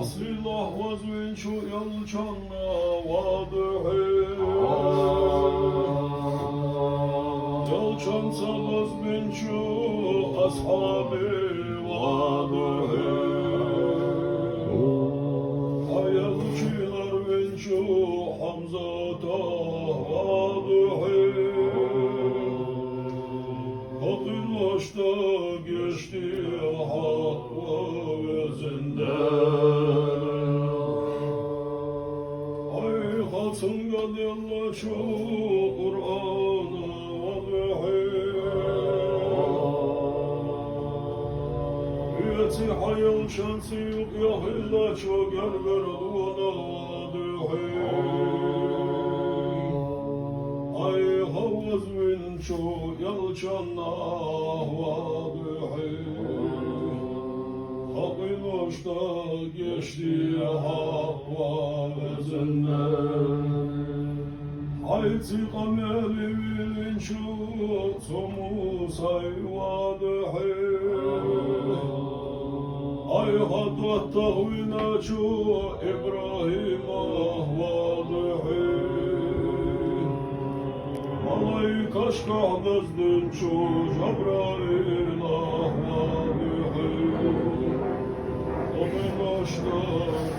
Silah vazvinçu yalçanla vadıhi Yalçan sabaz binçu ashabi vadıhi Hayalçılar binçu Hamzata vadıhi Hakkın başta geçti hakva ve zindan Hatun gadiyalla şu Kur'an'ı vazihi Üyeti hayal şansı yok yahilla çok gerber duvana vazihi Ay havaz min şu yalçanna vazihi Hakkın başta geçti hakva ve zindan Hayti kameli bilinçu somu sayvadıhi Ay hadvat tahvinaçu İbrahim ahvadıhi Malay kaşkahdazdın çu Cebrail ahvadıhi Onun başta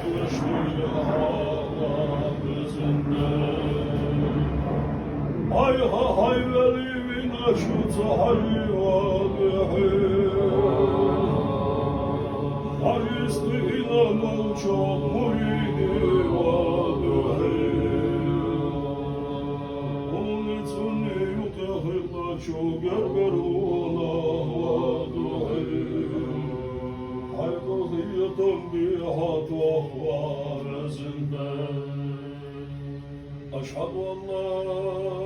geçti hava bezinden Ay ha hay veli min aşut hayli vazihi Haristi ilalal çok muridi vazihi Onun için yutahilla çok gerberuna vazihi Hay kızıyatım bihat vahva rezinden Eşhedü en la